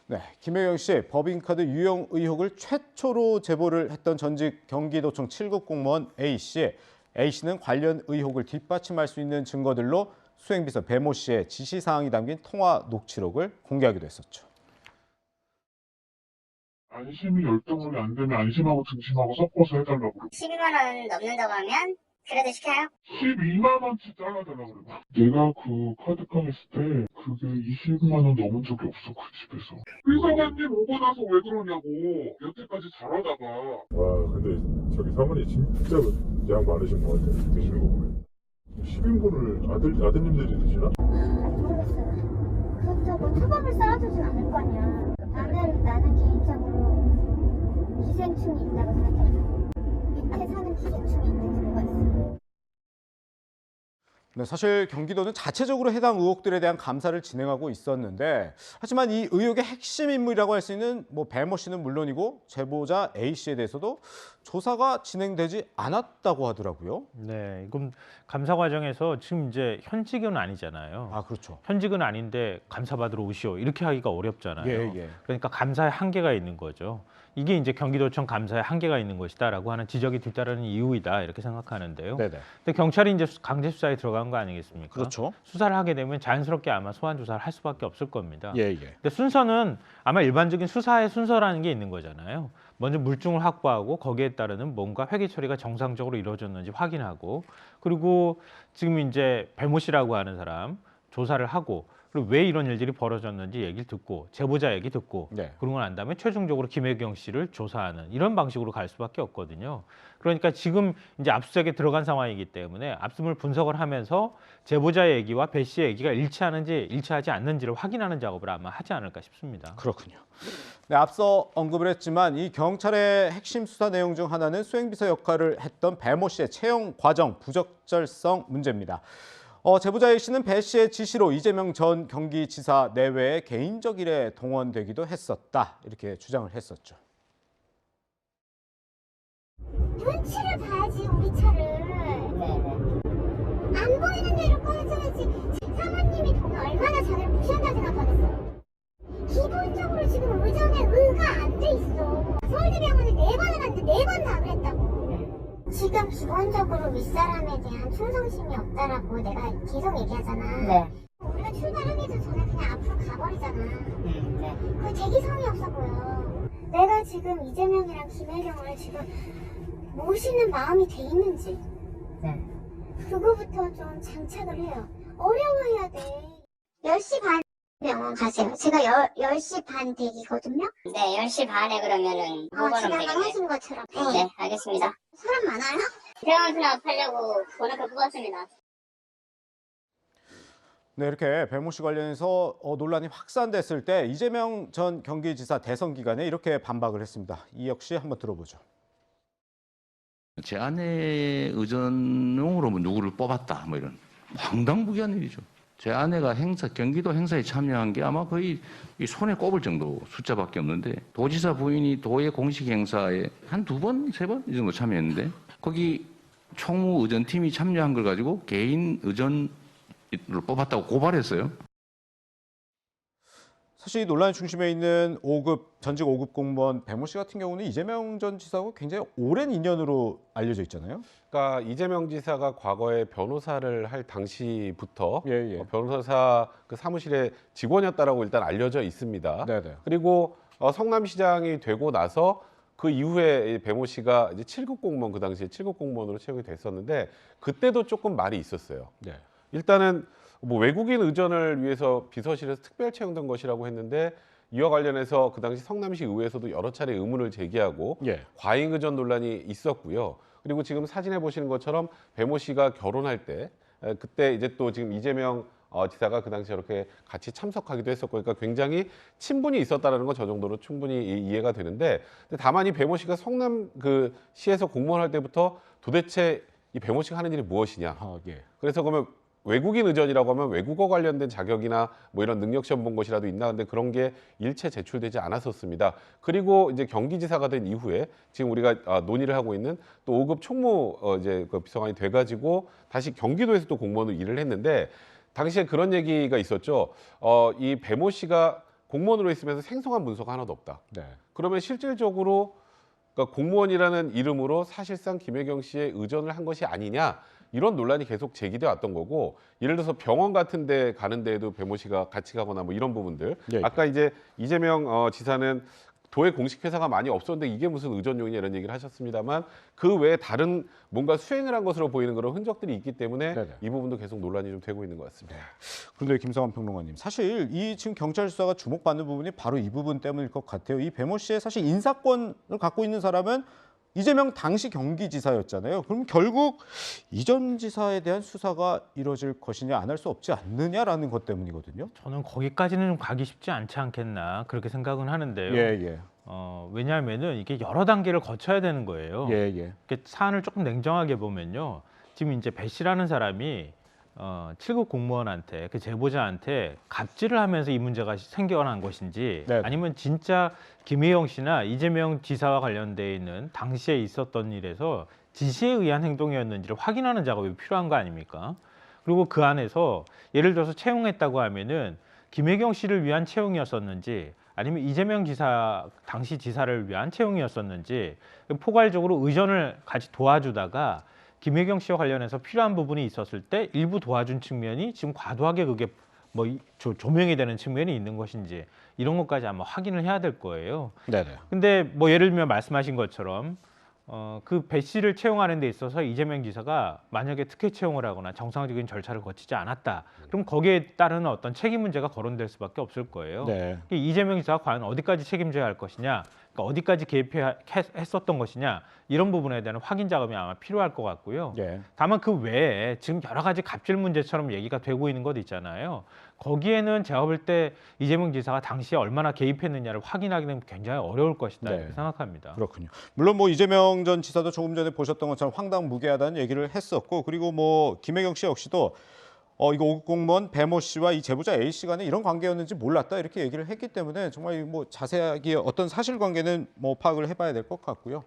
네, 김혜경 씨 법인카드 유용 의혹을 최초로 제보를 했던 전직 경기도청 7급 공무원 A 씨. A 씨는 관련 의혹을 뒷받침할 수 있는 증거들로 수행비서 배모 씨의 지시사항이 담긴 통화 녹취록을 공개하기도 했었죠. 안심이 열등하게 안 되면 안심하고 등심하고 섞어서 해달라고 그러고 12만 원 넘는다고 하면 그래도 시켜요? 12만 원치 잘라달라고 그러고 내가 그 카드깡 했을 때 그게 20만 원 넘은 적이 없어 그 집에서 회사관님 오고 나서 왜 그러냐고 여태까지 잘하다가 와 근데 저기 사모님 진짜 양 많으신 것 같아요. 드시는 거 보면 10인분을 아드님들이 드시나? 모르겠어요. 그렇다고 초밥을 쌓아주진 않을 거 아니야. 나는 개인적으로 기생충이 있다고 생각해요. 밑에 사는 기생충이 있는 경우가 있어요. 네, 사실 경기도는 자체적으로 해당 의혹들에 대한 감사를 진행하고 있었는데 하지만 이 의혹의 핵심 인물이라고 할 수 있는 배모 씨는 물론이고 제보자 A 씨에 대해서도 조사가 진행되지 않았다고 하더라고요. 네, 이건 감사 과정에서 지금 이제 현직은 아니잖아요. 아, 그렇죠. 현직은 아닌데 감사받으러 오시오 이렇게 하기가 어렵잖아요. 예. 그러니까 감사에 한계가 있는 거죠. 이게 이제 경기도청 감사에 한계가 있는 것이다라고 하는 지적이 뒤따르는 이유이다 이렇게 생각하는데요. 네네. 근데 경찰이 이제 강제 수사에 들어간 거 아니겠습니까? 그렇죠. 수사를 하게 되면 자연스럽게 아마 소환 조사를 할 수밖에 없을 겁니다. 예. 근데 순서는 아마 일반적인 수사의 순서라는 게 있는 거잖아요. 먼저 물증을 확보하고 거기에 따르는 뭔가 회계 처리가 정상적으로 이루어졌는지 확인하고 그리고 지금 이제 배모 씨라고 하는 사람 조사를 하고 그리고 왜 이런 일들이 벌어졌는지 얘기를 듣고 제보자 얘기 듣고 네. 그러고 난 다음에 최종적으로 김혜경 씨를 조사하는 이런 방식으로 갈 수밖에 없거든요. 그러니까 지금 이제 압수수색에 들어간 상황이기 때문에 압수물 분석을 하면서 제보자의 얘기와 배 씨의 얘기가 일치하는지 일치하지 않는지를 확인하는 작업을 아마 하지 않을까 싶습니다. 그렇군요. 네, 앞서 언급을 했지만 이 경찰의 핵심 수사 내용 중 하나는 수행비서 역할을 했던 배모 씨의 채용 과정 부적절성 문제입니다. 제보자 A 씨는 배 씨의 지시로 이재명 전 경기지사 내외의 개인적 일에 동원되기도 했었다. 이렇게 주장을 했었죠. 눈치를 봐야지 우리 차를. 안 보이는 대로 꺼내줘야지. 사모님이 돈을 얼마나 자네를 무시한다 생각하겠어요. 기본적으로 지금 의전에 의가 안 돼 있어. 서울대병원에 4번을 갔는데 4번 다 그랬다고. 지금 기본적으로 윗사람에 대한 충성심이 없다라고 내가 계속 얘기하잖아. 네. 우리가 출발하기도 전에 그냥 앞으로 가버리잖아. 그 대기성이 없어 보여. 내가 지금 이재명이랑 김혜경을 지금 모시는 마음이 돼 있는지. 그거부터 좀 장착을 해요. 어려워해야 돼. 10시 반 병원 가세요. 제가 10시 반 대기거든요. 네, 10시 반에 그러면은 오거는 지난번 되겠네요. 하신 것처럼. 네, 알겠습니다. 사람 많아요? 병원 수납하려고 번호표 뽑았습니다. 네, 이렇게 배모 씨 관련해서 논란이 확산됐을 때 이재명 전 경기지사 대선 기간에 이렇게 반박을 했습니다. 이 역시 한번 들어보죠. 제 아내의 의전용으로 뭐 누구를 뽑았다 뭐 이런 황당무계한 일이죠. 제 아내가 경기도 행사에 참여한 게 아마 거의 이 손에 꼽을 정도 숫자밖에 없는데 도지사 부인이 도의 공식 행사에 한 2번, 3번 이 정도 참여했는데 거기 총무 의전팀이 참여한 걸 가지고 개인 의전을 뽑았다고 고발했어요. 사실 이 논란 중심에 있는 전직 5급 공무원 배모 씨 같은 경우는 이재명 전 지사하고 굉장히 오랜 인연으로 알려져 있잖아요. 그러니까 이재명 지사가 과거에 변호사를 할 당시부터 예. 변호사 그 사무실의 직원이었다라고 일단 알려져 있습니다. 네네. 그리고 성남시장이 되고 나서 그 이후에 배모 씨가 이제 7급 공무원 그 당시에 7급 공무원으로 채용이 됐었는데 그때도 조금 말이 있었어요. 네. 일단은 뭐 외국인 의전을 위해서 비서실에서 특별 채용된 것이라고 했는데 이와 관련해서 그 당시 성남시 의회에서도 여러 차례 의문을 제기하고 예. 과잉 의전 논란이 있었고요. 그리고 지금 사진에 보시는 것처럼 배모 씨가 결혼할 때 그때 이제 또 지금 이재명 지사가 그 당시에 이렇게 같이 참석하기도 했었고 그러니까 굉장히 친분이 있었다는 건 저 정도로 충분히 이해가 되는데 다만 이 배모 씨가 성남 그 시에서 공무원 할 때부터 도대체 이 배모 씨가 하는 일이 무엇이냐. 예. 그래서 그러면 외국인 의전이라고 하면 외국어 관련된 자격이나 뭐 이런 능력 시험 본 것이라도 있나 근데 그런 게 일체 제출되지 않았었습니다. 그리고 이제 경기지사가 된 이후에 지금 우리가 논의를 하고 있는 또 5급 총무 이제 그 비서관이 돼가지고 다시 경기도에서 또 공무원으로 일을 했는데 당시에 그런 얘기가 있었죠. 이 배모 씨가 공무원으로 있으면서 생성한 문서가 하나도 없다. 네. 그러면 실질적으로 그러니까 공무원이라는 이름으로 사실상 김혜경 씨의 의존을 한 것이 아니냐 이런 논란이 계속 제기돼 왔던 거고 예를 들어서 병원 같은 데 가는 데에도 배모 씨가 같이 가거나 뭐 이런 부분들 예, 예. 아까 이제 이재명 지사는 도의 공식 회사가 많이 없었는데 이게 무슨 의존용이냐 이런 얘기를 하셨습니다만 그 외에 다른 뭔가 수행을 한 것으로 보이는 그런 흔적들이 있기 때문에 네네. 이 부분도 계속 논란이 좀 되고 있는 것 같습니다. 그런데 김성환 평론가님, 사실 이 지금 경찰 수사가 주목받는 부분이 바로 이 부분 때문일 것 같아요. 이 배모 씨의 사실 인사권을 갖고 있는 사람은 이재명 당시 경기지사였잖아요. 그럼 결국 이전 지사에 대한 수사가 이뤄질 것이냐 안 할 수 없지 않느냐라는 것 때문이거든요. 저는 거기까지는 좀 가기 쉽지 않지 않겠나 그렇게 생각은 하는데요. 예. 왜냐하면은 이게 여러 단계를 거쳐야 되는 거예요. 예. 이렇게 사안을 조금 냉정하게 보면요. 지금 이제 배 씨라는 사람이 7급 공무원한테 그 제보자한테 갑질을 하면서 이 문제가 생겨난 것인지 네. 아니면 진짜 김혜영 씨나 이재명 지사와 관련돼 있는 당시에 있었던 일에서 지시에 의한 행동이었는지를 확인하는 작업이 필요한 거 아닙니까? 그리고 그 안에서 예를 들어서 채용했다고 하면은 김혜경 씨를 위한 채용이었었는지 아니면 이재명 지사 당시 지사를 위한 채용이었었는지 포괄적으로 의전을 같이 도와주다가 김혜경 씨와 관련해서 필요한 부분이 있었을 때 일부 도와준 측면이 지금 과도하게 그게 뭐 조명이 되는 측면이 있는 것인지 이런 것까지 아마 확인을 해야 될 거예요. 네네. 근데 뭐 예를 들면 말씀하신 것처럼 그 배 씨를 채용하는 데 있어서 이재명 지사가 만약에 특혜 채용을 하거나 정상적인 절차를 거치지 않았다. 그럼 거기에 따르는 어떤 책임 문제가 거론될 수밖에 없을 거예요. 네. 이재명 지사가 과연 어디까지 책임져야 할 것이냐, 그러니까 어디까지 개입했었던 것이냐 이런 부분에 대한 확인 작업이 아마 필요할 것 같고요. 예. 다만 그 외에 지금 여러 가지 갑질 문제처럼 얘기가 되고 있는 것 있잖아요. 거기에는 제가 볼 때 이재명 지사가 당시에 얼마나 개입했느냐를 확인하기는 굉장히 어려울 것이다 네. 이렇게 생각합니다. 그렇군요. 물론 뭐 이재명 전 지사도 조금 전에 보셨던 것처럼 황당무계하다는 얘기를 했었고, 그리고 뭐 김혜경 씨 역시도 이거 5급 공무원 배모 씨와 이 제보자 A 씨 간에 이런 관계였는지 몰랐다 이렇게 얘기를 했기 때문에 정말 뭐 자세하게 어떤 사실관계는 뭐 파악을 해봐야 될 것 같고요.